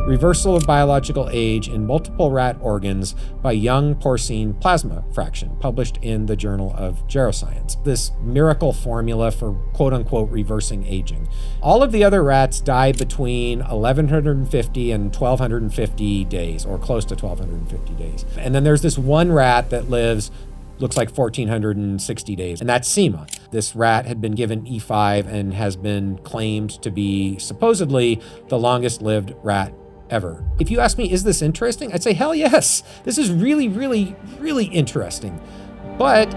Reversal of Biological Age in Multiple Rat Organs by Young Porcine Plasma Fraction, published in the Journal of Geroscience. This miracle formula for quote-unquote reversing aging. All of the other rats die between 1,150 and 1,250 days, or close to 1,250 days. And then there's this one rat that lives looks like 1,460 days, and that's Sima. This rat had been given E5 and has been claimed to be supposedly the longest lived rat ever. If you ask me, is this interesting? I'd say, hell yes. This is really, really, really interesting. But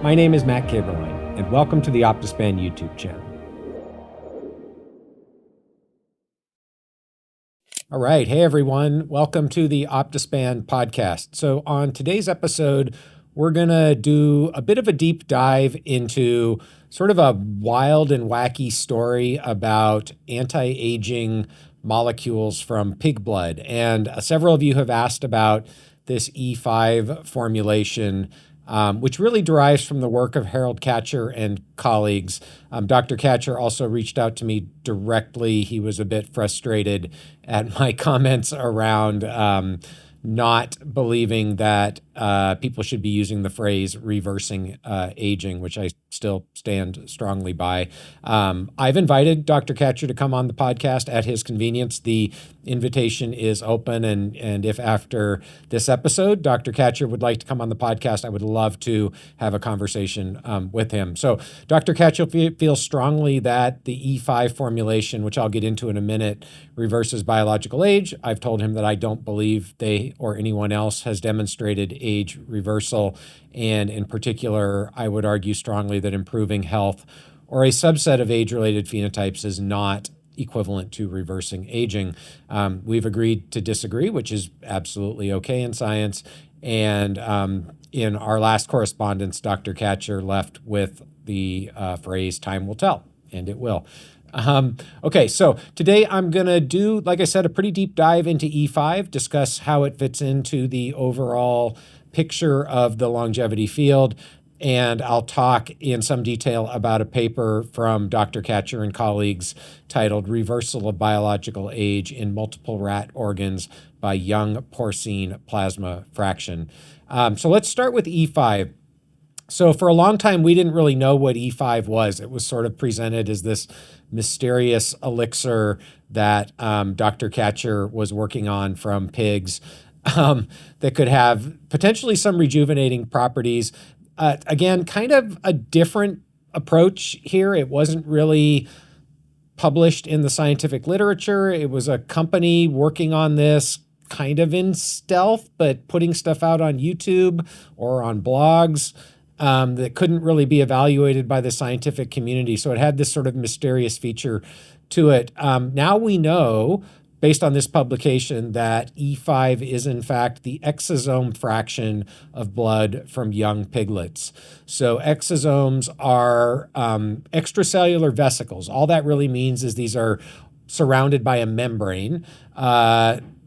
my name is Matt Caberline, and welcome to the Optispan YouTube channel. All right. Hey, everyone. Welcome to the Optispan podcast. So on today's episode, we're going to do a bit of a deep dive into sort of a wild and wacky story about anti-aging molecules from pig blood. And several of you have asked about this E5 formulation, which really derives from the work of Harold Katcher and colleagues. Dr. Katcher also reached out to me directly. He was a bit frustrated at my comments around not believing that people should be using the phrase reversing aging, which I still stand strongly by. I've invited Dr. Katcher to come on the podcast at his convenience. The invitation is open, and if after this episode, Dr. Katcher would like to come on the podcast, I would love to have a conversation with him. So Dr. Katcher feels strongly that the E5 formulation, which I'll get into in a minute, reverses biological age. I've told him that I don't believe they or anyone else has demonstrated age reversal. And in particular, I would argue strongly that improving health or a subset of age-related phenotypes is not equivalent to reversing aging. We've agreed to disagree, which is absolutely okay in science. And in our last correspondence, Dr. Katcher left with the phrase, time will tell, and it will. Okay, so today I'm going to do, like I said, a pretty deep dive into E5, discuss how it fits into the overall picture of the longevity field, and I'll talk in some detail about a paper from Dr. Katcher and colleagues titled Reversal of Biological Age in Multiple Rat Organs by Young Porcine Plasma Fraction. So let's start with E5. So for a long time, we didn't really know what E5 was. It was sort of presented as this mysterious elixir that Dr. Katcher was working on from pigs that could have potentially some rejuvenating properties. Again, kind of a different approach here. It wasn't really published in the scientific literature. It was a company working on this kind of in stealth, but putting stuff out on YouTube or on blogs that couldn't really be evaluated by the scientific community. So it had this sort of mysterious feature to it. Now we know, based on this publication, that E5 is in fact the exosome fraction of blood from young piglets. So exosomes are extracellular vesicles. All that really means is these are surrounded by a membrane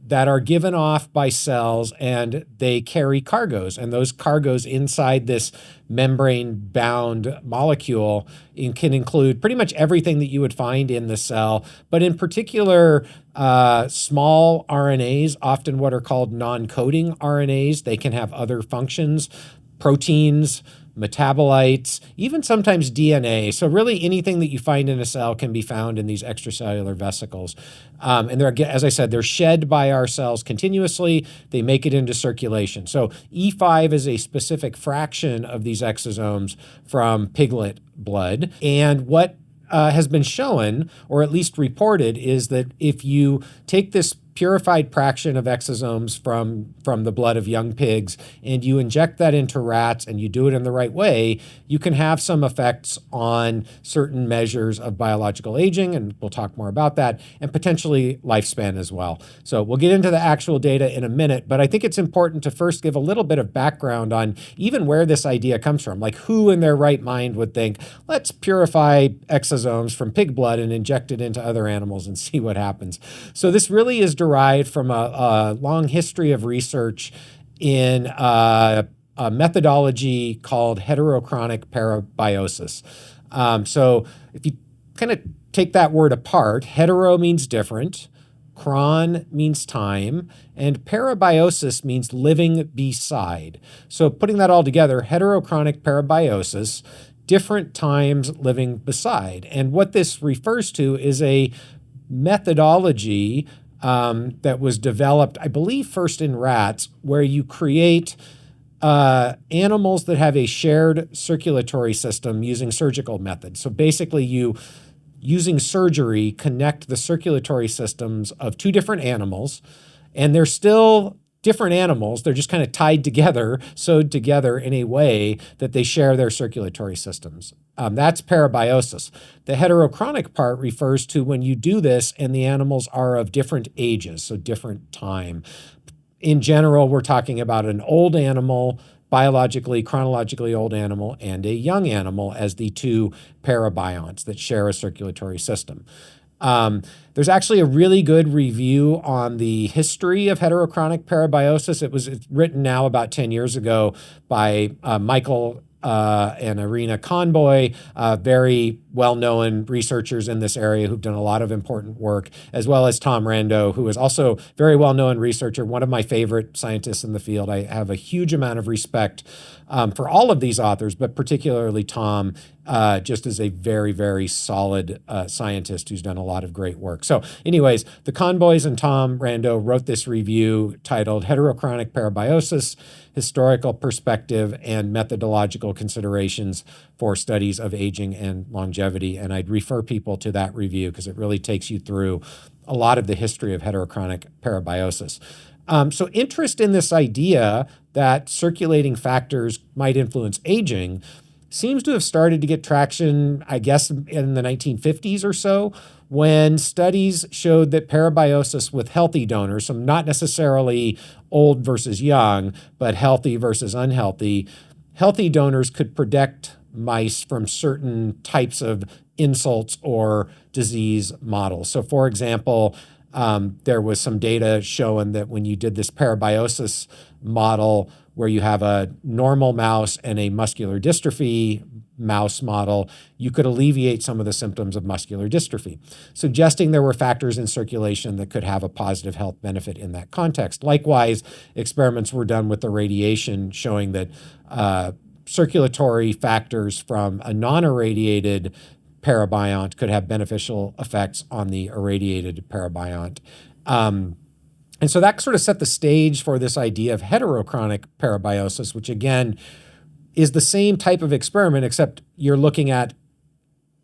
that are given off by cells, and they carry cargoes. And those cargoes inside this membrane-bound molecule can include pretty much everything that you would find in the cell, but in particular, small RNAs, often what are called non-coding RNAs. They can have other functions, proteins, metabolites, even sometimes DNA. So really anything that you find in a cell can be found in these extracellular vesicles. And they're, as I said, they're shed by our cells continuously. They make it into circulation. So E5 is a specific fraction of these exosomes from piglet blood. And what has been shown, or at least reported, is that if you take this purified fraction of exosomes from the blood of young pigs and you inject that into rats and you do it in the right way, you can have some effects on certain measures of biological aging, and we'll talk more about that, and potentially lifespan as well. So we'll get into the actual data in a minute, but I think it's important to first give a little bit of background on even where this idea comes from. Like, who in their right mind would think, let's purify exosomes from pig blood and inject it into other animals and see what happens. So this really is derived from a long history of research in a methodology called heterochronic parabiosis. So if you kind of take that word apart, hetero means different, Chron means time, and parabiosis means living beside. So putting that all together, heterochronic parabiosis, different times living beside. And what this refers to is a methodology that was developed, I believe, first in rats, where you create animals that have a shared circulatory system using surgical methods. So basically you, using surgery, connect the circulatory systems of two different animals, and they're still different animals. They're just kind of tied together, sewed together in a way that they share their circulatory systems. That's parabiosis. The heterochronic part refers to when you do this and the animals are of different ages, so different time. In general, we're talking about an old animal, biologically, chronologically old animal, and a young animal as the two parabionts that share a circulatory system. There's actually a really good review on the history of heterochronic parabiosis. It's written now about 10 years ago by Michael and Irina Conboy, very well-known researchers in this area who've done a lot of important work, as well as Tom Rando, who is also very well-known researcher, one of my favorite scientists in the field. I have a huge amount of respect for all of these authors, but particularly Tom, just as a very, very solid scientist who's done a lot of great work. So anyways, the Conboys and Tom Rando wrote this review titled Heterochronic Parabiosis, Historical Perspective and Methodological Considerations for Studies of Aging and Longevity. And I'd refer people to that review because it really takes you through a lot of the history of heterochronic parabiosis. So interest in this idea that circulating factors might influence aging seems to have started to get traction, I guess, in the 1950s or so, when studies showed that parabiosis with healthy donors, so not necessarily old versus young, but healthy versus unhealthy, healthy donors could protect mice from certain types of insults or disease models. So for example, there was some data showing that when you did this parabiosis model where you have a normal mouse and a muscular dystrophy mouse model, you could alleviate some of the symptoms of muscular dystrophy, suggesting there were factors in circulation that could have a positive health benefit in that context. Likewise, experiments were done with the radiation showing that circulatory factors from a non-irradiated parabiont could have beneficial effects on the irradiated parabiont. And so that sort of set the stage for this idea of heterochronic parabiosis, which again is the same type of experiment, except you're looking at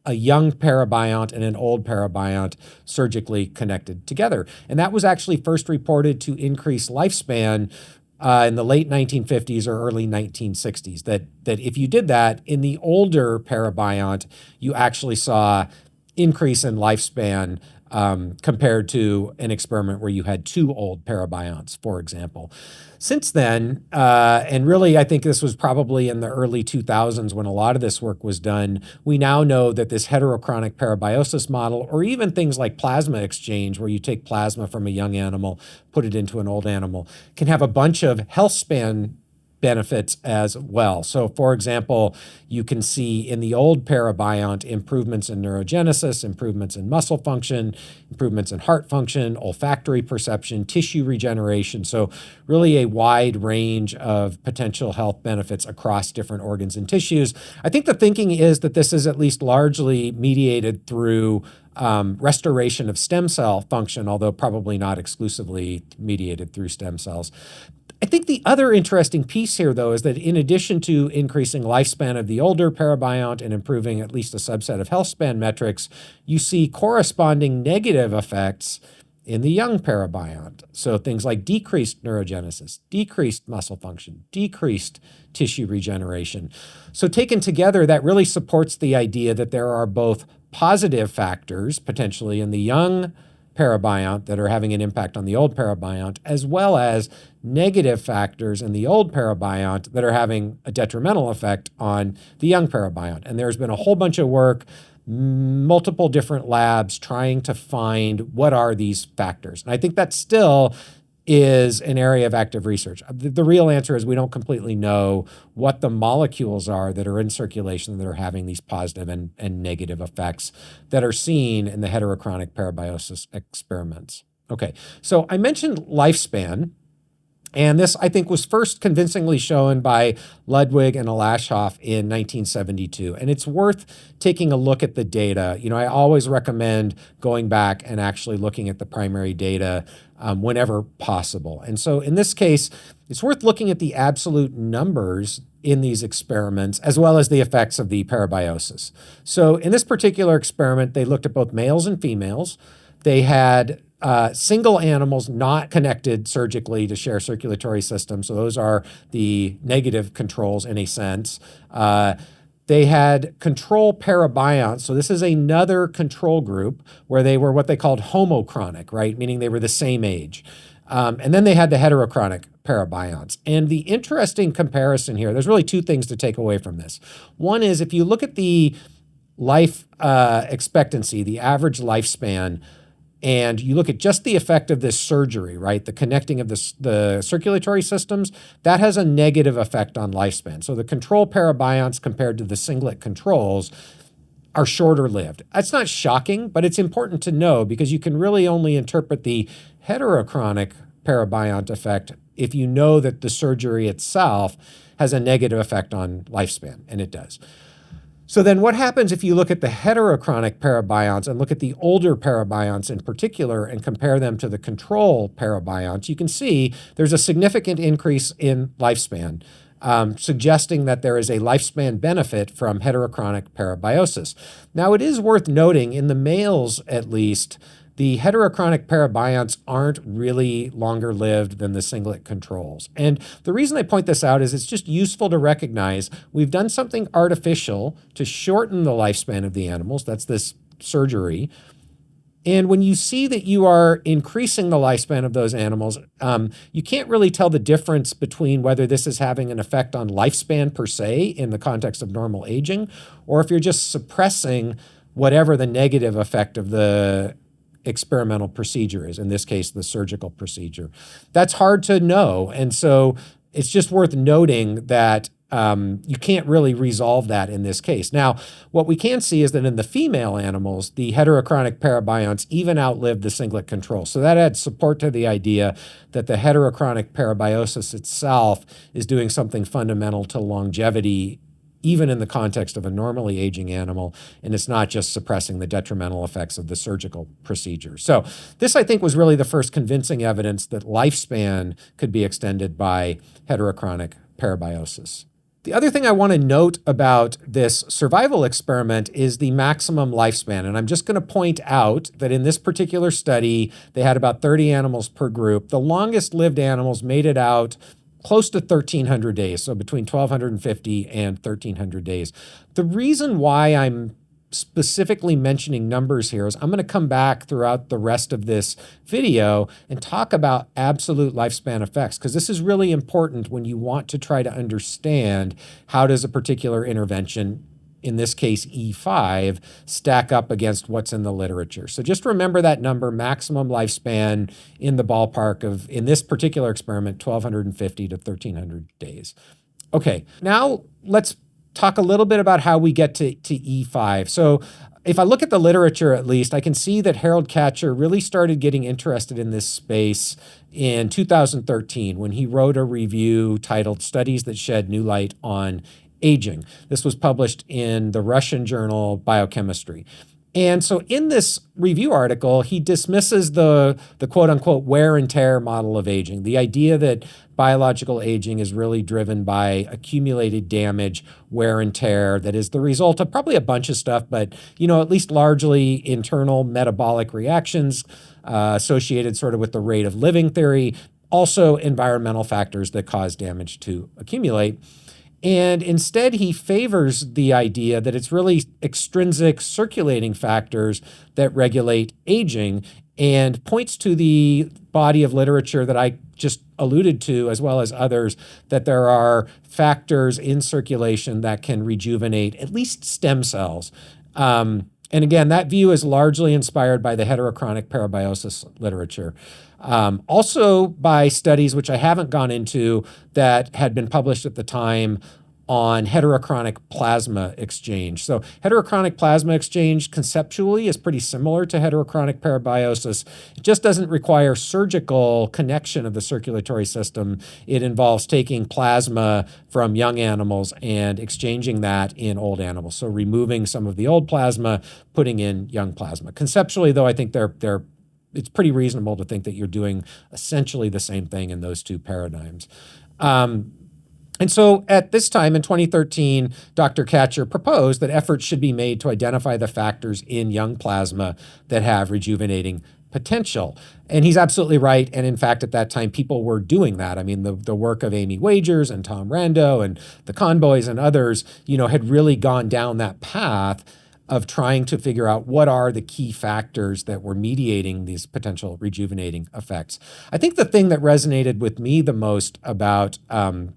a young parabiont and an old parabiont surgically connected together. And that was actually first reported to increase lifespan in the late 1950s or early 1960s, that if you did that in the older parabiont, you actually saw increase in lifespan compared to an experiment where you had two old parabionts, for example. Since then, and really I think this was probably in the early 2000s when a lot of this work was done, we now know that this heterochronic parabiosis model, or even things like plasma exchange, where you take plasma from a young animal, put it into an old animal, can have a bunch of health span benefits as well. So for example, you can see in the old parabiont improvements in neurogenesis, improvements in muscle function, improvements in heart function, olfactory perception, tissue regeneration. So really a wide range of potential health benefits across different organs and tissues. I think the thinking is that this is at least largely mediated through restoration of stem cell function, although probably not exclusively mediated through stem cells. I think the other interesting piece here, though, is that in addition to increasing lifespan of the older parabiont and improving at least a subset of health span metrics, you see corresponding negative effects in the young parabiont. So things like decreased neurogenesis, decreased muscle function, decreased tissue regeneration. So taken together, that really supports the idea that there are both positive factors potentially in the young parabiont that are having an impact on the old parabiont, as well as negative factors in the old parabiont that are having a detrimental effect on the young parabiont. And there's been a whole bunch of work, multiple different labs trying to find what are these factors. And I think that still is an area of active research. The real answer is we don't completely know what the molecules are that are in circulation that are having these positive and negative effects that are seen in the heterochronic parabiosis experiments. Okay, so I mentioned lifespan. And this, I think, was first convincingly shown by Ludwig and Alashoff in 1972. And it's worth taking a look at the data. I always recommend going back and actually looking at the primary data whenever possible. And so in this case, it's worth looking at the absolute numbers in these experiments, as well as the effects of the parabiosis. So in this particular experiment, they looked at both males and females. They had single animals not connected surgically to share circulatory systems. So those are the negative controls in a sense. They had control parabionts. So this is another control group where they were what they called homochronic, right? Meaning they were the same age. And then they had the heterochronic parabionts. And the interesting comparison here, there's really two things to take away from this. One is if you look at the life expectancy, the average lifespan, and you look at just the effect of this surgery, right, the connecting of the circulatory systems, that has a negative effect on lifespan. So the control parabionts compared to the singlet controls are shorter lived. That's not shocking, but it's important to know because you can really only interpret the heterochronic parabiont effect if you know that the surgery itself has a negative effect on lifespan, and it does. So then what happens if you look at the heterochronic parabionts and look at the older parabionts in particular and compare them to the control parabionts? You can see there's a significant increase in lifespan, suggesting that there is a lifespan benefit from heterochronic parabiosis. Now, it is worth noting, in the males at least, the heterochronic parabionts aren't really longer lived than the singlet controls. And the reason I point this out is it's just useful to recognize we've done something artificial to shorten the lifespan of the animals. That's this surgery. And when you see that you are increasing the lifespan of those animals, you can't really tell the difference between whether this is having an effect on lifespan per se in the context of normal aging, or if you're just suppressing whatever the negative effect of the experimental procedure is, in this case, the surgical procedure. That's hard to know. And so it's just worth noting that you can't really resolve that in this case. Now, what we can see is that in the female animals, the heterochronic parabionts even outlived the singlet control. So that adds support to the idea that the heterochronic parabiosis itself is doing something fundamental to longevity, even in the context of a normally aging animal, and it's not just suppressing the detrimental effects of the surgical procedure. So this, I think, was really the first convincing evidence that lifespan could be extended by heterochronic parabiosis. The other thing I want to note about this survival experiment is the maximum lifespan. And I'm just going to point out that in this particular study, they had about 30 animals per group. The longest lived animals made it out close to 1,300 days, so between 1,250 and 1,300 days. The reason why I'm specifically mentioning numbers here is I'm going to come back throughout the rest of this video and talk about absolute lifespan effects, because this is really important when you want to try to understand how does a particular intervention, in this case E5, stack up against what's in the literature. So just remember that number, maximum lifespan in the ballpark of, in this particular experiment, 1,250 to 1,300 days. Okay, now let's talk a little bit about how we get to E5. So if I look at the literature, at least, I can see that Harold Katcher really started getting interested in this space in 2013 when he wrote a review titled Studies That Shed New Light on Aging. This was published in the Russian journal Biochemistry. And so in this review article, he dismisses the quote unquote wear and tear model of aging, the idea that biological aging is really driven by accumulated damage, wear and tear, that is the result of probably a bunch of stuff, but at least largely internal metabolic reactions associated sort of with the rate of living theory, also environmental factors that cause damage to accumulate. And instead, he favors the idea that it's really extrinsic circulating factors that regulate aging, and points to the body of literature that I just alluded to, as well as others, that there are factors in circulation that can rejuvenate at least stem cells. And again, that view is largely inspired by the heterochronic parabiosis literature. Also by studies, which I haven't gone into, that had been published at the time on heterochronic plasma exchange. So heterochronic plasma exchange conceptually is pretty similar to heterochronic parabiosis. It just doesn't require surgical connection of the circulatory system. It involves taking plasma from young animals and exchanging that in old animals. So removing some of the old plasma, putting in young plasma. Conceptually, though, I think it's pretty reasonable to think that you're doing essentially the same thing in those two paradigms. And so at this time in 2013, Dr. Katcher proposed that efforts should be made to identify the factors in young plasma that have rejuvenating potential. And he's absolutely right. And in fact, at that time, people were doing that. I mean, the work of Amy Wagers and Tom Rando and the Conboys and others, had really gone down that path of trying to figure out what are the key factors that were mediating these potential rejuvenating effects. I think the thing that resonated with me the most about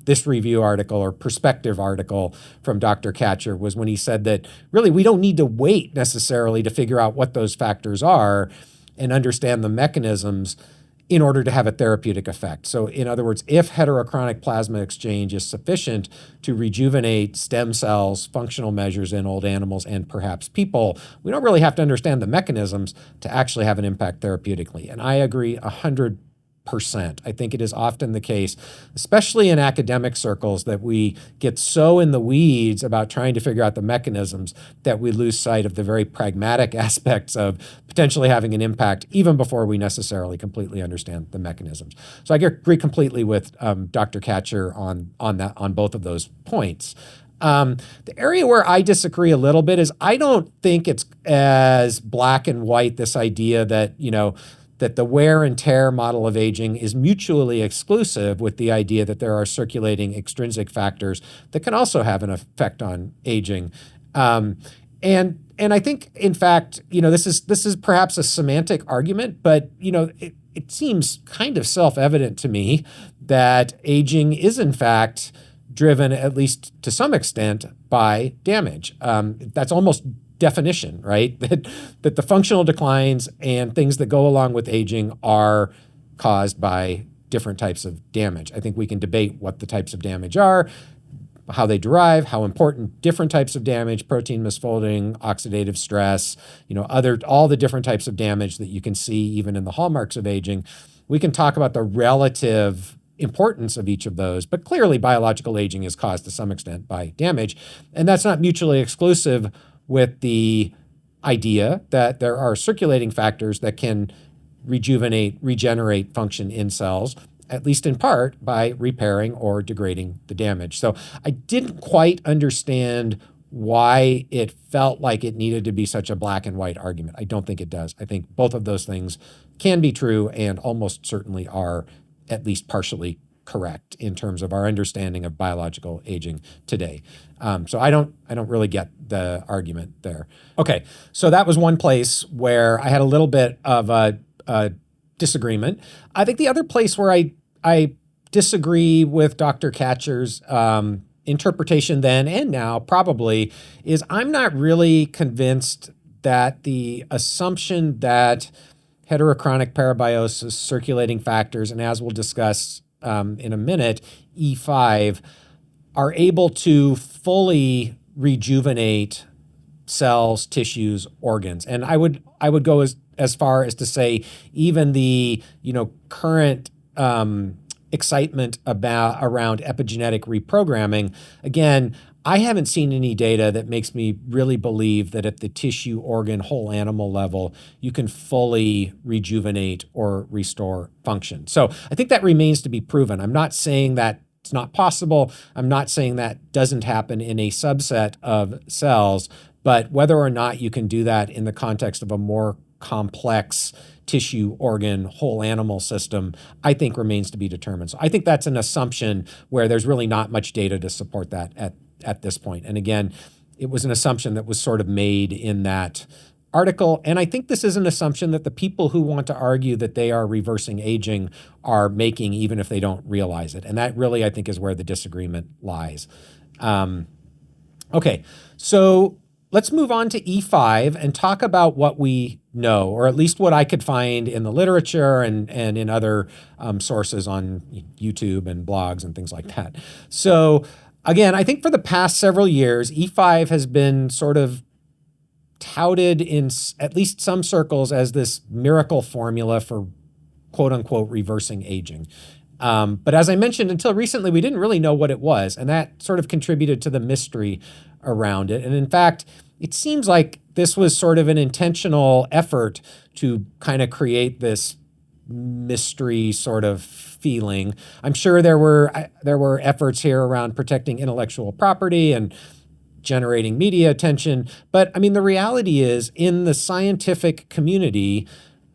this review article or perspective article from Dr. Katcher was when he said that really we don't need to wait necessarily to figure out what those factors are and understand the mechanisms in order to have a therapeutic effect. So in other words, if heterochronic plasma exchange is sufficient to rejuvenate stem cells, functional measures in old animals and perhaps people, we don't really have to understand the mechanisms to actually have an impact therapeutically. And I agree 100%. I think it is often the case, especially in academic circles, that we get so in the weeds about trying to figure out the mechanisms that we lose sight of the very pragmatic aspects of potentially having an impact even before we necessarily completely understand the mechanisms. So I agree completely with Dr. Katcher on both of those points. The area where I disagree a little bit is I don't think it's as black and white, this idea that, that the wear and tear model of aging is mutually exclusive with the idea that there are circulating extrinsic factors that can also have an effect on aging. And I think, in fact, this is perhaps a semantic argument, but it seems kind of self-evident to me that aging is in fact driven, at least to some extent, by damage. That's almost definition, right? That the functional declines and things that go along with aging are caused by different types of damage. I think we can debate what the types of damage are, how they derive, how important different types of damage, protein misfolding, oxidative stress, all the different types of damage that you can see even in the hallmarks of aging. We can talk about the relative importance of each of those, but clearly biological aging is caused to some extent by damage, and that's not mutually exclusive with the idea that there are circulating factors that can regenerate function in cells, at least in part by repairing or degrading the damage. So I didn't quite understand why it felt like it needed to be such a black and white argument. I don't think it does. I think both of those things can be true and almost certainly are at least partially correct in terms of our understanding of biological aging today. So I don't really get the argument there. Okay, so that was one place where I had a little bit of a disagreement. I think the other place where I disagree with Dr. Katcher's interpretation then and now probably is I'm not really convinced that the assumption that heterochronic parabiosis, circulating factors, and as we'll discuss in a minute, E5, are able to fully rejuvenate cells, tissues, organs. And I would go as far as to say even the current excitement around epigenetic reprogramming, again, I haven't seen any data that makes me really believe that at the tissue, organ, whole animal level, you can fully rejuvenate or restore function. So I think that remains to be proven. I'm not saying that it's not possible. I'm not saying that doesn't happen in a subset of cells, but whether or not you can do that in the context of a more complex tissue, organ, whole animal system, I think remains to be determined. So I think that's an assumption where there's really not much data to support that at this point. And again, it was an assumption that was sort of made in that article. And I think this is an assumption that the people who want to argue that they are reversing aging are making, even if they don't realize it. And that really, I think, is where the disagreement lies. Okay, so let's move on to E5 and talk about what we know, or at least what I could find in the literature and in other sources on YouTube and blogs and things like that. So Again, I think for the past several years, E5 has been sort of touted in at least some circles as this miracle formula for quote unquote reversing aging. But as I mentioned, until recently, we didn't really know what it was. And that sort of contributed to the mystery around it. And in fact, it seems like this was sort of an intentional effort to kind of create this mystery sort of feeling. I'm sure there were efforts here around protecting intellectual property and generating media attention. But I mean, the reality is in the scientific community,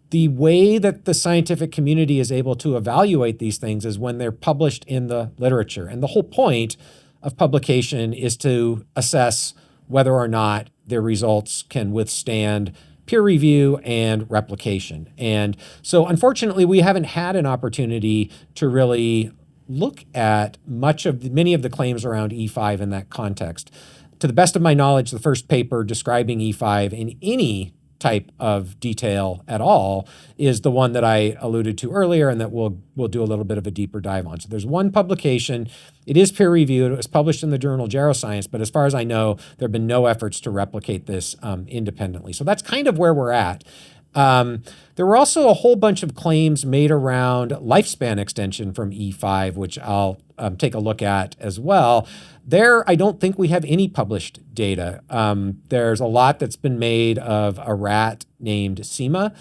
the way that the scientific community is able to evaluate these things is when they're published in the literature. And the whole point of publication is to assess whether or not their results can withstand peer review and replication. And so unfortunately, we haven't had an opportunity to really look at many of the claims around E5 in that context. To the best of my knowledge, the first paper describing E5 in any type of detail at all is the one that I alluded to earlier and that we'll do a little bit of a deeper dive on. So there's one publication. It is peer-reviewed. It was published in the journal Geroscience, but as far as I know, there have been no efforts to replicate this independently. So that's kind of where we're at. There were also a whole bunch of claims made around lifespan extension from E5, which I'll take a look at as well. There, I don't think we have any published data. There's a lot that's been made of a rat named Sima.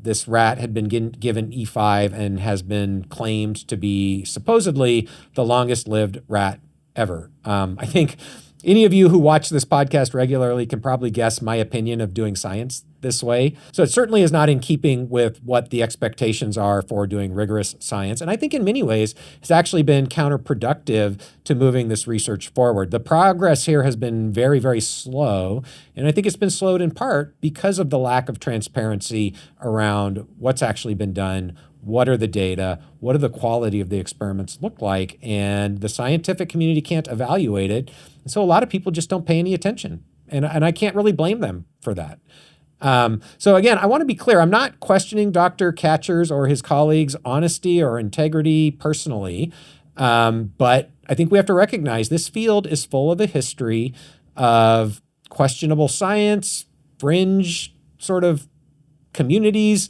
This rat had been given E5 and has been claimed to be supposedly the longest lived rat ever. I think any of you who watch this podcast regularly can probably guess my opinion of doing science this way. So it certainly is not in keeping with what the expectations are for doing rigorous science. And I think in many ways, it's actually been counterproductive to moving this research forward. The progress here has been very, very slow. And I think it's been slowed in part because of the lack of transparency around what's actually been done. What are the data? What do the quality of the experiments look like? And the scientific community can't evaluate it. And so a lot of people just don't pay any attention. And I can't really blame them for that. So again, I want to be clear. I'm not questioning Dr. Katcher's or his colleagues' honesty or integrity personally. But I think we have to recognize this field is full of a history of questionable science, fringe sort of communities,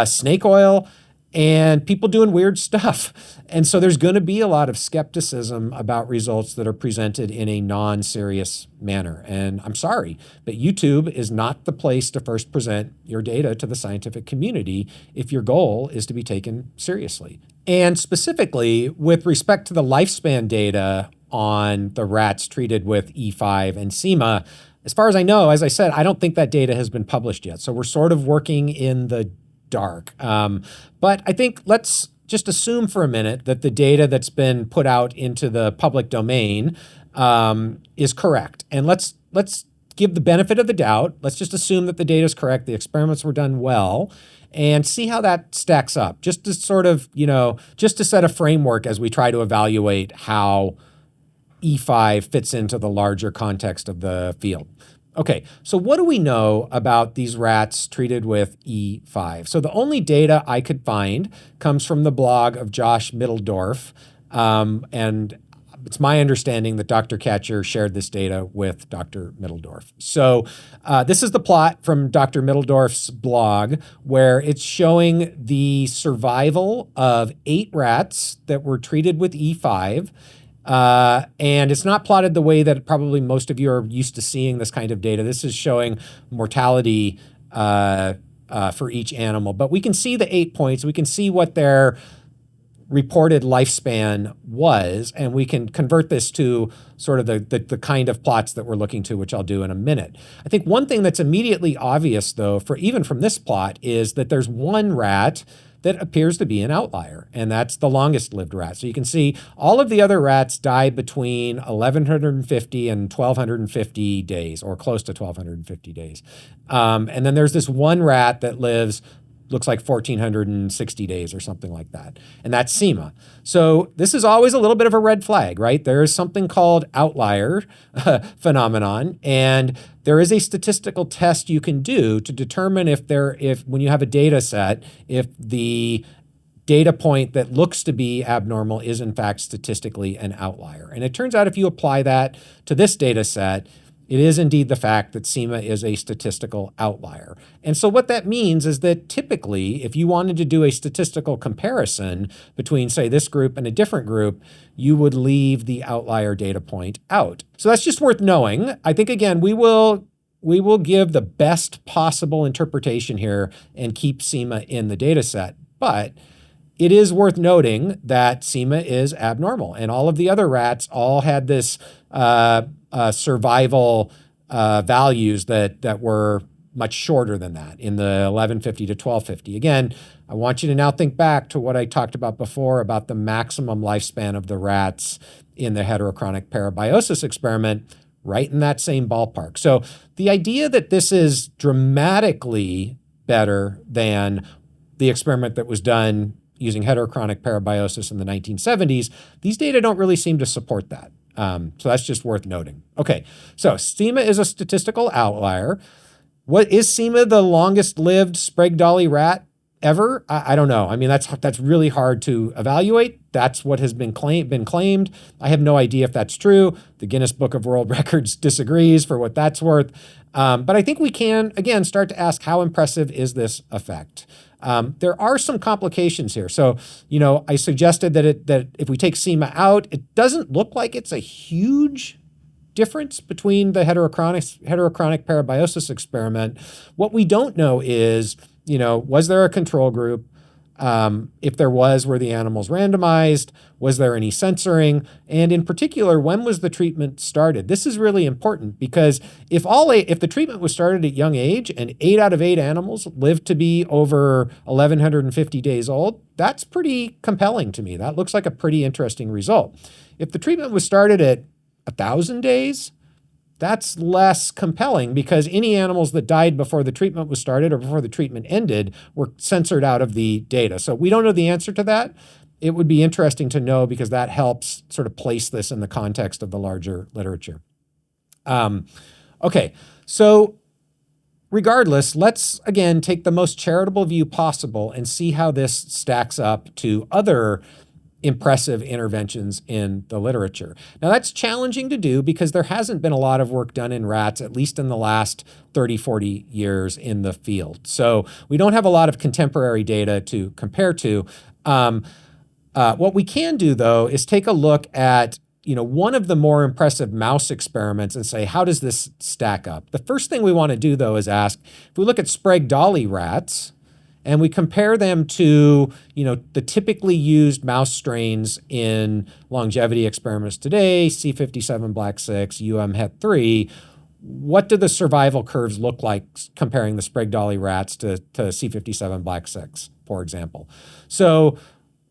snake oil, and people doing weird stuff. And so there's going to be a lot of skepticism about results that are presented in a non-serious manner. And I'm sorry, but YouTube is not the place to first present your data to the scientific community if your goal is to be taken seriously. And specifically, with respect to the lifespan data on the rats treated with E5 and Sima, as far as I know, as I said, I don't think that data has been published yet. So we're sort of working in the dark. But I think let's just assume for a minute that the data that's been put out into the public domain is correct. And let's give the benefit of the doubt. Let's just assume that the data is correct, the experiments were done well, and see how that stacks up. Just to sort of, just to set a framework as we try to evaluate how E5 fits into the larger context of the field. Okay, so what do we know about these rats treated with E5? So the only data I could find comes from the blog of Josh Middledorf, and it's my understanding that Dr. Katcher shared this data with Dr. Middledorf. So this is the plot from Dr. Middledorf's blog, where it's showing the survival of 8 rats that were treated with E5. And it's not plotted the way that probably most of you are used to seeing this kind of data. This is showing mortality for each animal. But we can see the 8 points. We can see what their reported lifespan was, and we can convert this to sort of the kind of plots that we're looking to, which I'll do in a minute. I think one thing that's immediately obvious, though, even from this plot, is that there's one rat that appears to be an outlier, and that's the longest lived rat. So you can see all of the other rats died between 1,150 and 1,250 days, or close to 1,250 days. And then there's this one rat that looks like 1,460 days or something like that. And that's Sima. So this is always a little bit of a red flag, right? There is something called outlier phenomenon, and there is a statistical test you can do to determine if when you have a data set, if the data point that looks to be abnormal is in fact statistically an outlier. And it turns out if you apply that to this data set, it is indeed the fact that Sima is a statistical outlier. And so what that means is that typically, if you wanted to do a statistical comparison between, say, this group and a different group, you would leave the outlier data point out. So that's just worth knowing. I think, again, we will give the best possible interpretation here and keep Sima in the data set. But it is worth noting that Sima is abnormal, and all of the other rats all had this survival values that were much shorter than that in the 1150 to 1250. Again, I want you to now think back to what I talked about before about the maximum lifespan of the rats in the heterochronic parabiosis experiment, right in that same ballpark. So the idea that this is dramatically better than the experiment that was done using heterochronic parabiosis in the 1970s, these data don't really seem to support that. So that's just worth noting. Okay, so Sima is a statistical outlier. What is Sima the longest lived Sprague-Dawley rat ever? I don't know. I mean, that's really hard to evaluate. That's what has been claimed. I have no idea if that's true. The Guinness Book of World Records disagrees for what that's worth. But I think we can, again, start to ask how impressive is this effect? There are some complications here. So, I suggested that if we take Sima out, it doesn't look like it's a huge difference between the heterochronic parabiosis experiment. What we don't know is, was there a control group? If there was, were the animals randomized? Was there any censoring? And in particular, when was the treatment started? This is really important because if the treatment was started at young age and 8 out of 8 animals lived to be over 1,150 days old, that's pretty compelling to me. That looks like a pretty interesting result. If the treatment was started at 1,000 days, that's less compelling because any animals that died before the treatment was started or before the treatment ended were censored out of the data. So we don't know the answer to that. It would be interesting to know because that helps sort of place this in the context of the larger literature. Okay, so regardless, let's again take the most charitable view possible and see how this stacks up to other impressive interventions in the literature. Now that's challenging to do because there hasn't been a lot of work done in rats, at least in the last 30, 40 years in the field. So we don't have a lot of contemporary data to compare to. What we can do though is take a look at one of the more impressive mouse experiments and say, how does this stack up? The first thing we want to do though is ask, if we look at Sprague-Dawley rats, and we compare them to, the typically used mouse strains in longevity experiments today, C57 Black 6, Het3, what do the survival curves look like comparing the Sprague-Dawley rats to C57 Black 6, for example? So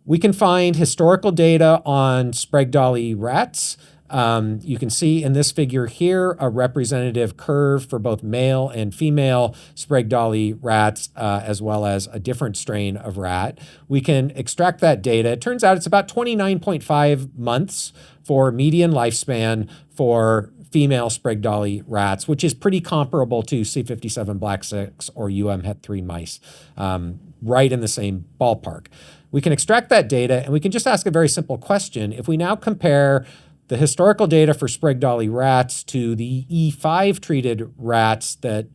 we can find historical data on Sprague-Dawley rats. You can see in this figure here a representative curve for both male and female Sprague-Dawley rats, as well as a different strain of rat. We can extract that data. It turns out it's about 29.5 months for median lifespan for female Sprague-Dawley rats, which is pretty comparable to C57 Black 6 or Het3 mice, right in the same ballpark. We can extract that data and we can just ask a very simple question. If we now compare the historical data for Sprague-Dawley rats to the E5 treated rats that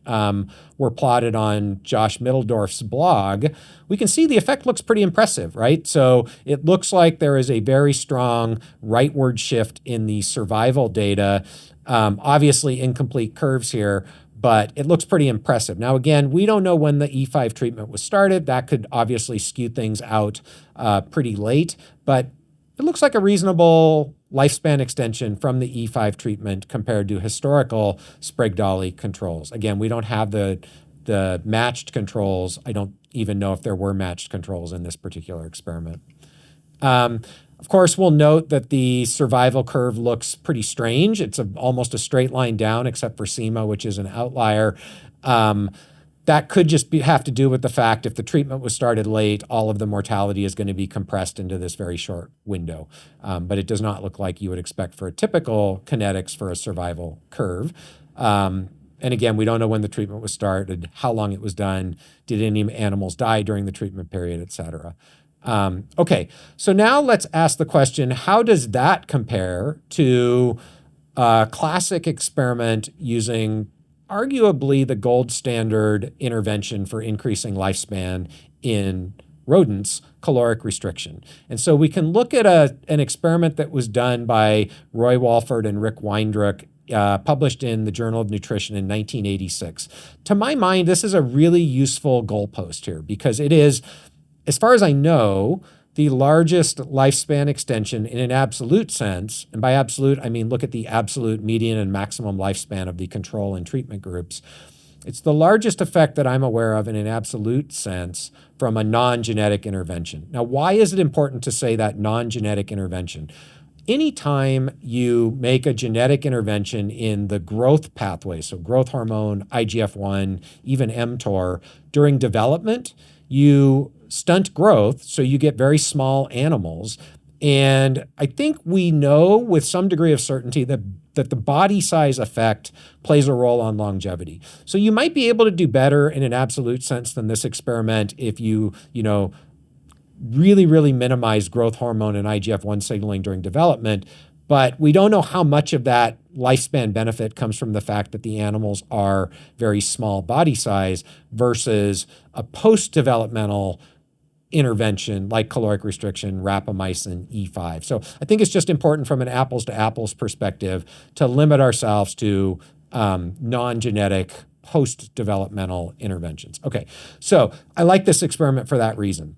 were plotted on Josh Middledorf's blog, we can see the effect looks pretty impressive, right? So it looks like there is a very strong rightward shift in the survival data. Obviously incomplete curves here, but it looks pretty impressive. Now, again, we don't know when the E5 treatment was started. That could obviously skew things out pretty late, but it looks like a reasonable lifespan extension from the E5 treatment compared to historical Sprague-Dawley controls. Again, we don't have the matched controls. I don't even know if there were matched controls in this particular experiment. Of course, we'll note that the survival curve looks pretty strange. It's almost a straight line down, except for Sima, which is an outlier. That could just have to do with the fact if the treatment was started late, all of the mortality is going to be compressed into this very short window. But it does not look like you would expect for a typical kinetics for a survival curve. And again, we don't know when the treatment was started, how long it was done, did any animals die during the treatment period, et cetera. Okay, so now let's ask the question, how does that compare to a classic experiment using arguably the gold standard intervention for increasing lifespan in rodents, caloric restriction? And so we can look at an experiment that was done by Roy Walford and Rick Weindruck, published in the Journal of Nutrition in 1986. To my mind, this is a really useful goalpost here because it is, as far as I know, the largest lifespan extension in an absolute sense. And by absolute, I mean look at the absolute median and maximum lifespan of the control and treatment groups. It's the largest effect that I'm aware of in an absolute sense from a non-genetic intervention. Now, why is it important to say that non-genetic intervention? Anytime you make a genetic intervention in the growth pathway, so growth hormone, IGF-1, even mTOR, during development, you stunt growth, so you get very small animals. And I think we know with some degree of certainty that the body size effect plays a role on longevity. So you might be able to do better in an absolute sense than this experiment if you really minimize growth hormone and IGF-1 signaling during development. But we don't know how much of that lifespan benefit comes from the fact that the animals are very small body size versus a post-developmental intervention like caloric restriction, rapamycin, E5. So I think it's just important from an apples to apples perspective to limit ourselves to non-genetic post-developmental interventions. Okay, so I like this experiment for that reason.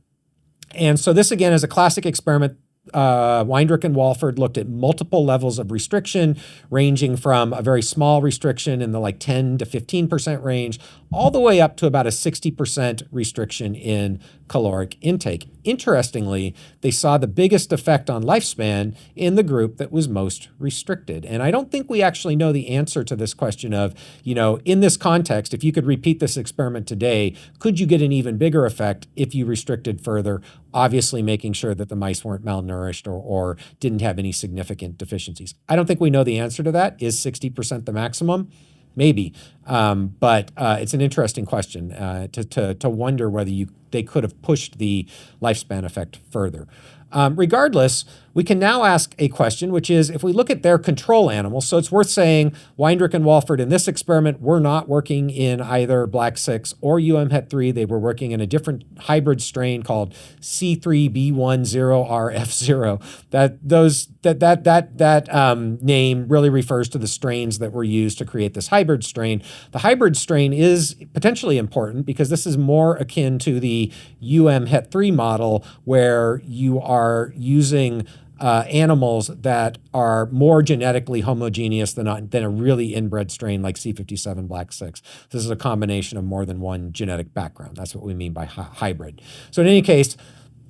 And so this, again, is a classic experiment. Weindruck and Walford looked at multiple levels of restriction, ranging from a very small restriction in the 10 to 15% range, all the way up to about a 60% restriction in caloric intake. Interestingly, they saw the biggest effect on lifespan in the group that was most restricted. And I don't think we actually know the answer to this question of, in this context, if you could repeat this experiment today, could you get an even bigger effect if you restricted further, obviously making sure that the mice weren't malnourished or didn't have any significant deficiencies? I don't think we know the answer to that. Is 60% the maximum? Maybe, but it's an interesting question to wonder whether they could have pushed the lifespan effect further. Regardless, we can now ask a question, which is, if we look at their control animals, so it's worth saying Weindruck and Walford in this experiment were not working in either Black 6 or het3. They were working in a different hybrid strain called C3B10RF0. That name really refers to the strains that were used to create this hybrid strain. The hybrid strain is potentially important because this is more akin to the het3 model, where you are using animals that are more genetically homogeneous than a really inbred strain like C57 Black 6. This is a combination of more than one genetic background. That's what we mean by hybrid. So in any case,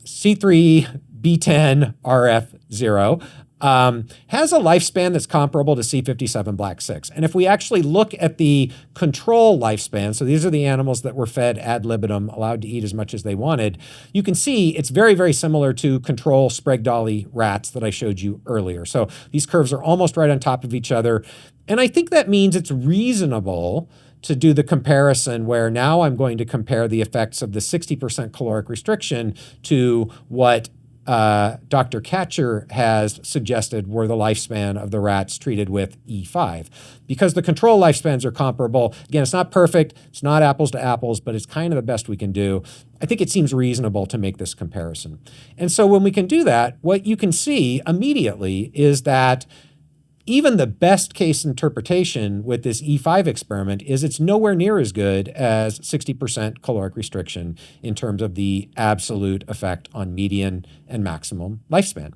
C3B10RF0 has a lifespan that's comparable to C57 Black 6. And if we actually look at the control lifespan, so these are the animals that were fed ad libitum, allowed to eat as much as they wanted, you can see it's very similar to control Sprague-Dawley rats that I showed you earlier. So these curves are almost right on top of each other. And I think that means it's reasonable to do the comparison where now I'm going to compare the effects of the 60% caloric restriction to what Dr. Katcher has suggested were the lifespan of the rats treated with E5. Because the control lifespans are comparable, again, it's not perfect, it's not apples to apples, but it's kind of the best we can do. I think it seems reasonable to make this comparison. And so when we can do that, what you can see immediately is that even the best case interpretation with this E5 experiment is it's nowhere near as good as 60% caloric restriction in terms of the absolute effect on median and maximum lifespan.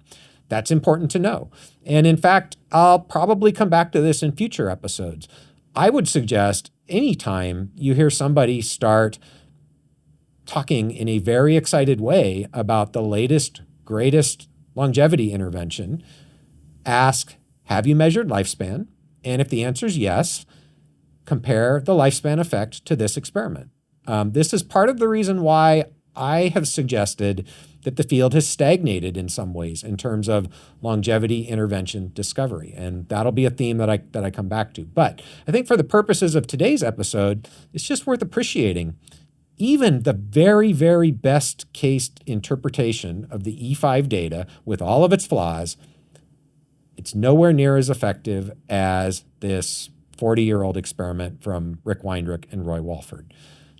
That's important to know. And in fact, I'll probably come back to this in future episodes. I would suggest anytime you hear somebody start talking in a very excited way about the latest, greatest longevity intervention, ask, have you measured lifespan? And if the answer is yes, compare the lifespan effect to this experiment. This is part of the reason why I have suggested that the field has stagnated in some ways in terms of longevity intervention discovery. And that'll be a theme that I come back to. But I think for the purposes of today's episode, it's just worth appreciating. even the very, very best case interpretation of the E5 data with all of its flaws, it's nowhere near as effective as this 40-year-old experiment from Rick Weindrich and Roy Walford.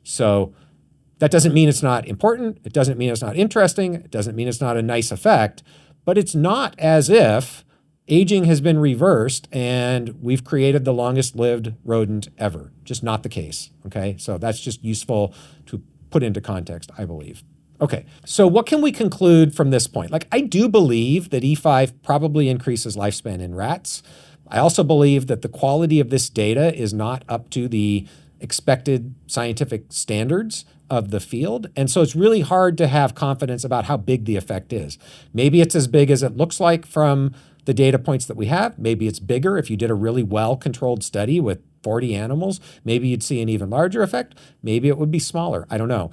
So that doesn't mean it's not important. It doesn't mean it's not interesting. It doesn't mean it's not a nice effect, but it's not as if aging has been reversed and we've created the longest lived rodent ever. Just not the case, okay? So that's just useful to put into context, I believe. Okay, so what can we conclude from this point? Like, I do believe that E5 probably increases lifespan in rats. I also believe that the quality of this data is not up to the expected scientific standards of the field. And so it's really hard to have confidence about how big the effect is. Maybe it's as big as it looks like from the data points that we have. Maybe it's bigger. If you did a really well-controlled study with 40 animals, maybe you'd see an even larger effect. Maybe it would be smaller. I don't know.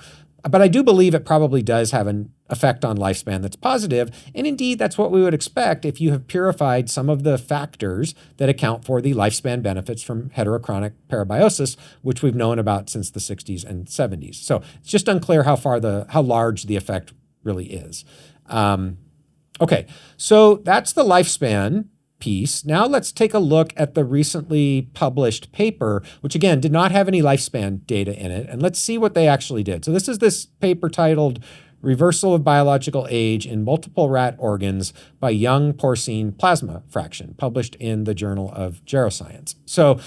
But I do believe it probably does have an effect on lifespan that's positive. And indeed, that's what we would expect if you have purified some of the factors that account for the lifespan benefits from heterochronic parabiosis, which we've known about since the 60s and 70s. So it's just unclear how large the effect really is. Okay, so that's the lifespan piece. Now let's take a look at the recently published paper, which again did not have any lifespan data in it, and let's see what they actually did. So this is this paper titled Reversal of Biological Age in Multiple Rat Organs by Young Porcine Plasma Fraction, published in the Journal of Geroscience. So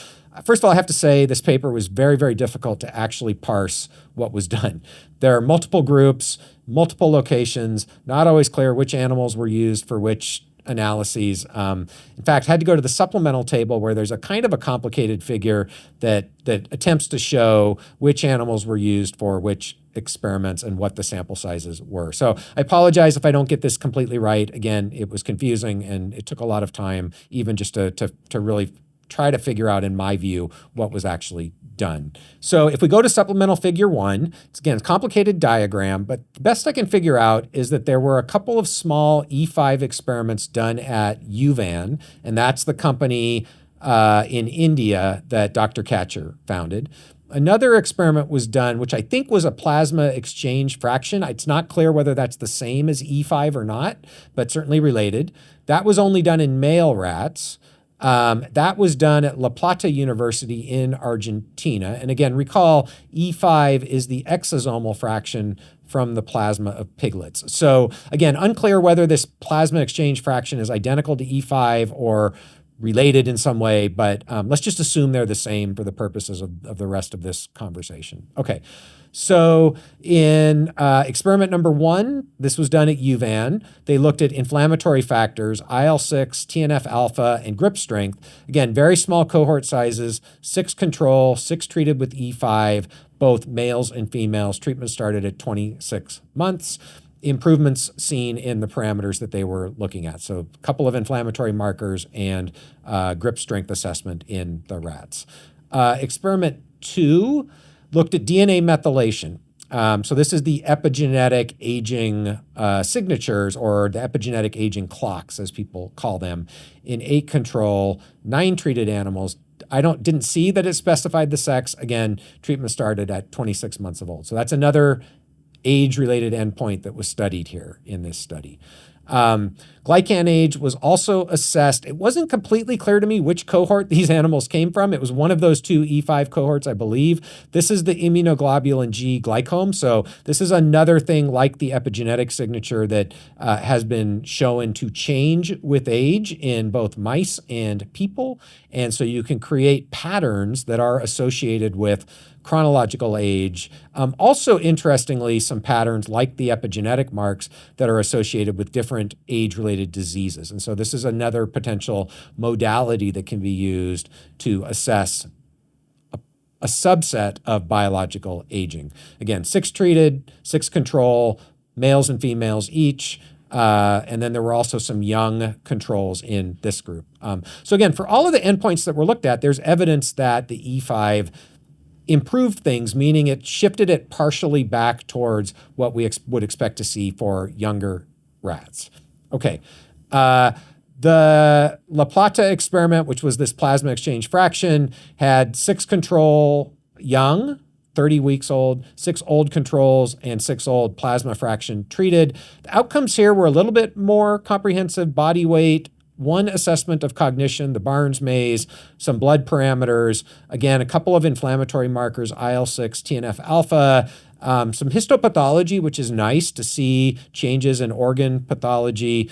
first of all, I have to say this paper was very, very difficult to actually parse what was done. There are multiple groups, multiple locations, not always clear which animals were used for which analyses. In fact, had to go to the supplemental table where there's a kind of a complicated figure that attempts to show which animals were used for which experiments and what the sample sizes were. So I apologize if I don't get this completely right. Again, it was confusing and it took a lot of time even just to really try to figure out, in my view, what was actually done. So if we go to supplemental figure 1, it's again a complicated diagram, but the best I can figure out is that there were a couple of small E5 experiments done at UVan, and that's the company in India that Dr. Katcher founded. Another experiment was done, which I think was a plasma exchange fraction. It's not clear whether that's the same as E5 or not, but certainly related. That was only done in male rats. That was done at La Plata University in Argentina. And again, recall E5 is the exosomal fraction from the plasma of piglets. So again, unclear whether this plasma exchange fraction is identical to E5 or related in some way, but let's just assume they're the same for the purposes of the rest of this conversation. Okay, so in experiment number 1, this was done at UVan. They looked at inflammatory factors, IL-6, TNF-alpha, and grip strength. Again, very small cohort sizes, 6 control, 6 treated with E5, both males and females. Treatment started at 26 months. Improvements seen in the parameters that they were looking at. So a couple of inflammatory markers and grip strength assessment in the rats. Experiment 2 looked at DNA methylation. So this is the epigenetic aging signatures, or the epigenetic aging clocks, as people call them, in 8 control, 9 treated animals. I didn't see that it specified the sex. Again, treatment started at 26 months of old. So that's another age-related endpoint that was studied here in this study. Glycan age was also assessed. It wasn't completely clear to me which cohort these animals came from. It was one of those 2 E5 cohorts, I believe. This is the immunoglobulin G glycome. So this is another thing like the epigenetic signature that has been shown to change with age in both mice and people. And so you can create patterns that are associated with chronological age. Also, interestingly, some patterns like the epigenetic marks that are associated with different age-related diseases. And so this is another potential modality that can be used to assess a subset of biological aging. Again, 6 treated, 6 control, males and females each. And then there were also some young controls in this group. So again, for all of the endpoints that were looked at, there's evidence that the E5 improved things, meaning it shifted it partially back towards what we would expect to see for younger rats. Okay. The La Plata experiment, which was this plasma exchange fraction, had 6 control young, 30 weeks old, 6 old controls, and 6 old plasma fraction treated. The outcomes here were a little bit more comprehensive: body weight, 1 assessment of cognition, the Barnes maze, some blood parameters, again, a couple of inflammatory markers, IL-6, TNF alpha, some histopathology, which is nice to see changes in organ pathology.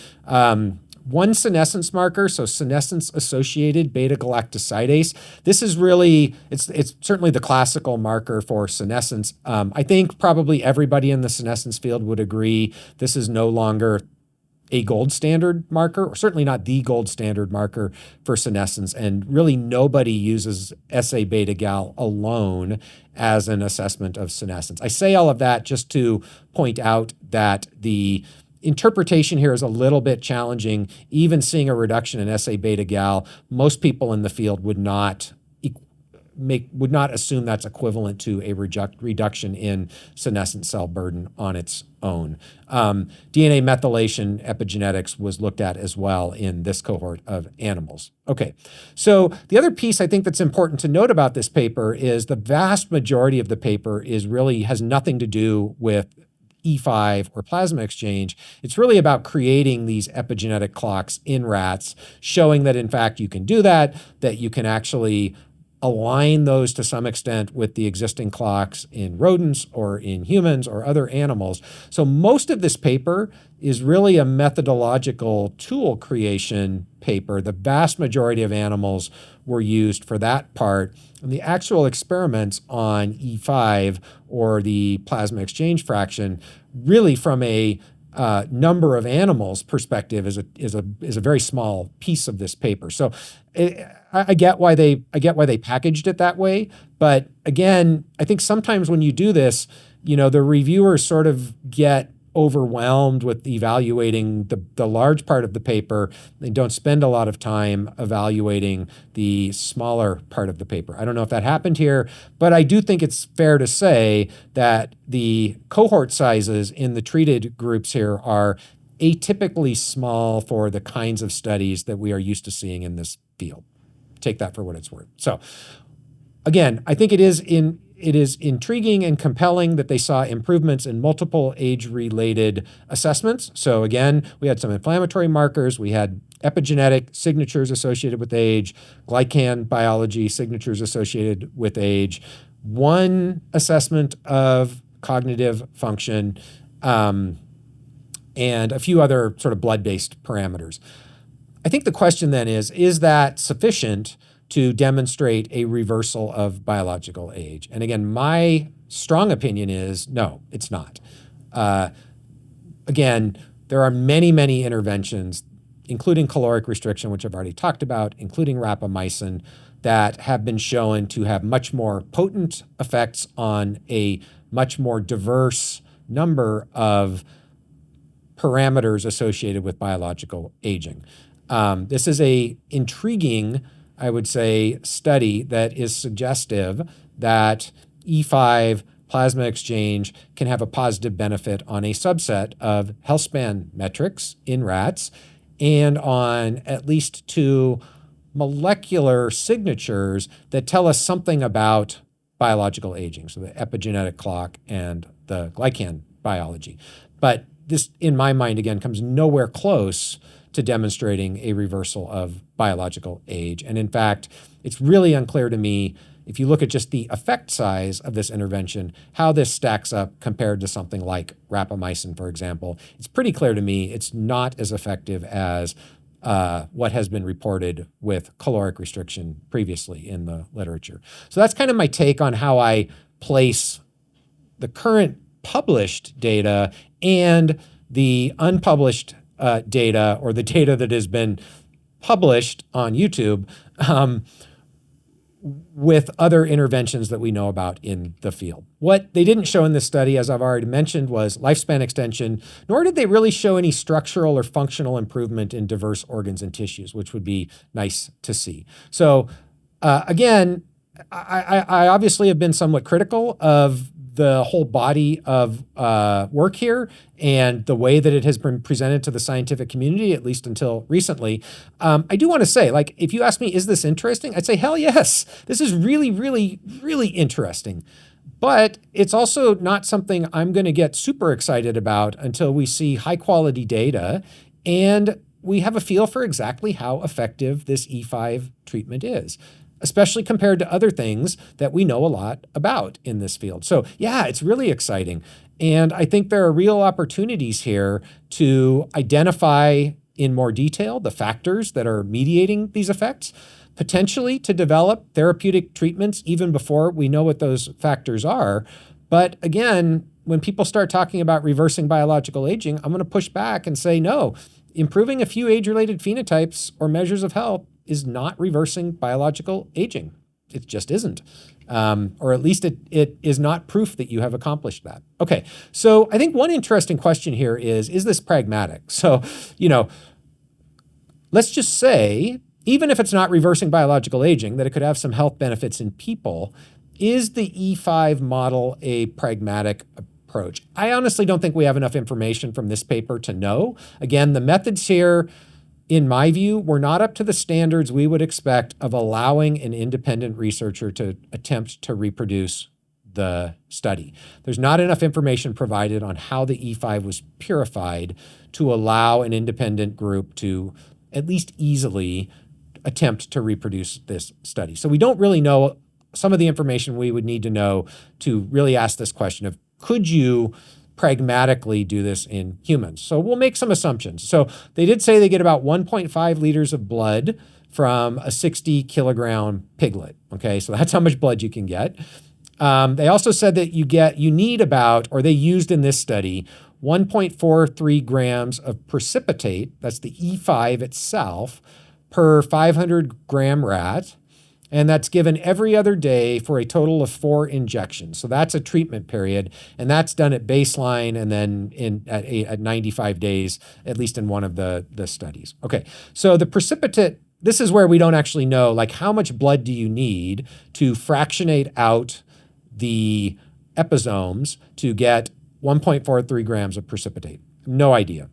1 senescence marker, so senescence-associated beta-galactosidase. This is really, it's certainly the classical marker for senescence. I think probably everybody in the senescence field would agree this is no longer a gold standard marker, or certainly not the gold standard marker for senescence, and really nobody uses SA beta gal alone as an assessment of senescence. I say all of that just to point out that the interpretation here is a little bit challenging. Even seeing a reduction in SA beta gal, most people in the field would not assume that's equivalent to a reduction in senescent cell burden on its own. DNA methylation epigenetics was looked at as well in this cohort of animals. Okay, so the other piece I think that's important to note about this paper is the vast majority of the paper has nothing to do with E5 or plasma exchange. It's really about creating these epigenetic clocks in rats, showing that in fact you can do that you can actually align those to some extent with the existing clocks in rodents or in humans or other animals. So most of this paper is really a methodological tool creation paper. The vast majority of animals were used for that part. And the actual experiments on E5 or the plasma exchange fraction, really from a number of animals perspective, is a very small piece of this paper. So I get why they packaged it that way. But again, I think sometimes when you do this, the reviewers sort of get overwhelmed with evaluating the large part of the paper. They don't spend a lot of time evaluating the smaller part of the paper. I don't know if that happened here, but I do think it's fair to say that the cohort sizes in the treated groups here are atypically small for the kinds of studies that we are used to seeing in this field. Take that for what it's worth. So again, I think it is intriguing and compelling that they saw improvements in multiple age-related assessments. So again, we had some inflammatory markers, we had epigenetic signatures associated with age, glycan biology signatures associated with age, 1 assessment of cognitive function, and a few other sort of blood-based parameters. I think the question then is that sufficient to demonstrate a reversal of biological age? And again, my strong opinion is no, it's not. Again, there are many, many interventions, including caloric restriction, which I've already talked about, including rapamycin, that have been shown to have much more potent effects on a much more diverse number of parameters associated with biological aging. This is a intriguing, I would say, study that is suggestive that E5 plasma exchange can have a positive benefit on a subset of health span metrics in rats and on at least 2 molecular signatures that tell us something about biological aging, so the epigenetic clock and the glycan biology. But this, in my mind, again, comes nowhere close to demonstrating a reversal of biological age. And in fact, it's really unclear to me, if you look at just the effect size of this intervention, how this stacks up compared to something like rapamycin, for example. It's pretty clear to me it's not as effective as what has been reported with caloric restriction previously in the literature. So that's kind of my take on how I place the current published data and the unpublished data, or the data that has been published on YouTube, with other interventions that we know about in the field. What they didn't show in this study, as I've already mentioned, was lifespan extension, nor did they really show any structural or functional improvement in diverse organs and tissues, which would be nice to see. So again, I obviously have been somewhat critical of the whole body of work here and the way that it has been presented to the scientific community, at least until recently. I do want to say, like, if you ask me, is this interesting? I'd say, hell yes. This is really, really, really interesting. But it's also not something I'm going to get super excited about until we see high quality data and we have a feel for exactly how effective this E5 treatment is, especially compared to other things that we know a lot about in this field. So yeah, it's really exciting. And I think there are real opportunities here to identify in more detail the factors that are mediating these effects, potentially to develop therapeutic treatments even before we know what those factors are. But again, when people start talking about reversing biological aging, I'm going to push back and say, no, improving a few age-related phenotypes or measures of health is not reversing biological aging. It just isn't. Or at least it is not proof that you have accomplished that. Okay, so I think one interesting question here is this pragmatic? So, let's just say, even if it's not reversing biological aging, that it could have some health benefits in people. Is the E5 model a pragmatic approach? I honestly don't think we have enough information from this paper to know. Again, the methods here, in my view, were not up to the standards we would expect of allowing an independent researcher to attempt to reproduce the study. There's not enough information provided on how the E5 was purified to allow an independent group to at least easily attempt to reproduce this study. So we don't really know some of the information we would need to know to really ask this question of, could you pragmatically do this in humans? So we'll make some assumptions. So they did say they get about 1.5 liters of blood from a 60 kilogram piglet. Okay, so that's how much blood you can get. They also said that you need about, or they used in this study, 1.43 grams of precipitate, that's the E5 itself, per 500 gram rat, and that's given every other day for a total of 4 injections. So that's a treatment period, and that's done at baseline and then at 95 days, at least in one of the studies. Okay, so the precipitate, this is where we don't actually know, like, how much blood do you need to fractionate out the episomes to get 1.43 grams of precipitate? No idea.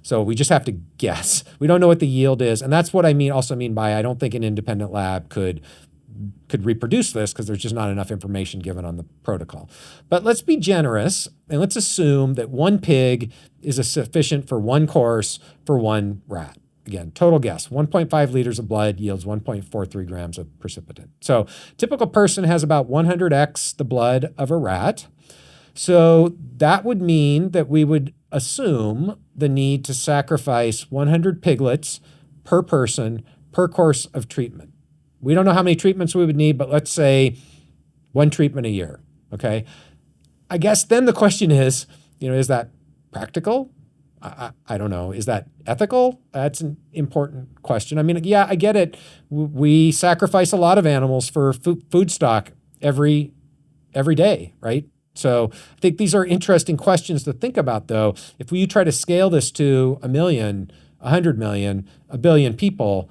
So we just have to guess. We don't know what the yield is. And that's what I mean by I don't think an independent lab could reproduce this because there's just not enough information given on the protocol. But let's be generous and let's assume that 1 pig is sufficient for 1 course for 1 rat. Again, total guess, 1.5 liters of blood yields 1.43 grams of precipitate. So typical person has about 100x the blood of a rat. So that would mean that we would assume the need to sacrifice 100 piglets per person per course of treatment. We don't know how many treatments we would need, but let's say 1 treatment a year, okay? I guess then the question is, is that practical? I don't know. Is that ethical? That's an important question. I mean, yeah, I get it. We sacrifice a lot of animals for food stock every day, right? So I think these are interesting questions to think about, though. If we try to scale this to 1 million, 100 million, 1 billion people,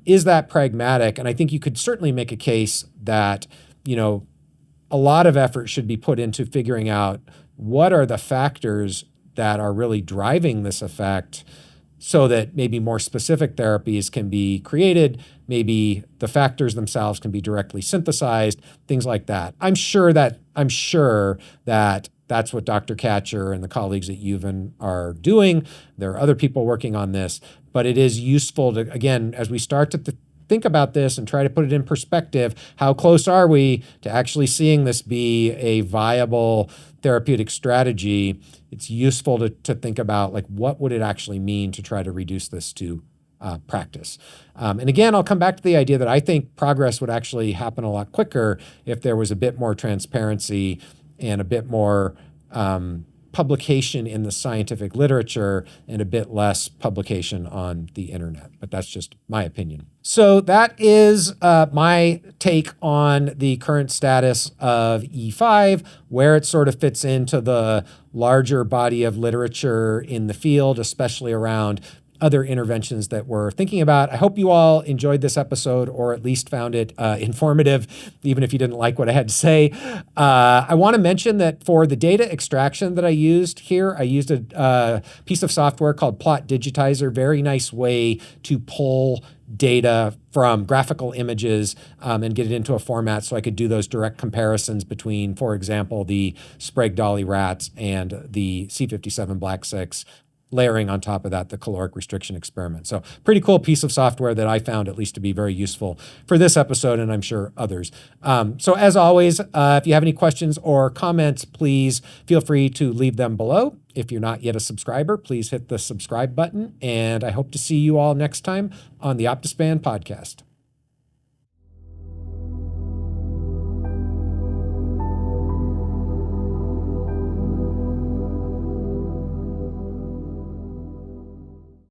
is that pragmatic? And I think you could certainly make a case that, a lot of effort should be put into figuring out what are the factors that are really driving this effect so that maybe more specific therapies can be created, maybe the factors themselves can be directly synthesized, things like that. I'm sure that that's what Dr. Katcher and the colleagues at UVen are doing. There are other people working on this, but it is useful to, again, as we start to think about this and try to put it in perspective, how close are we to actually seeing this be a viable therapeutic strategy? It's useful to think about, like, what would it actually mean to try to reduce this to practice. And again, I'll come back to the idea that I think progress would actually happen a lot quicker if there was a bit more transparency and a bit more publication in the scientific literature and a bit less publication on the internet. But that's just my opinion. So that is my take on the current status of E5, where it sort of fits into the larger body of literature in the field, especially around other interventions that we're thinking about. I hope you all enjoyed this episode or at least found it informative, even if you didn't like what I had to say. I want to mention that for the data extraction that I used here, I used a piece of software called Plot Digitizer, very nice way to pull data from graphical images and get it into a format so I could do those direct comparisons between, for example, the Sprague Dolly rats and the C57 Black 6, layering on top of that the caloric restriction experiment. So pretty cool piece of software that I found at least to be very useful for this episode, and I'm sure others. So as always, if you have any questions or comments, please feel free to leave them below. If you're not yet a subscriber, please hit the subscribe button, and I hope to see you all next time on the OptiSpan podcast.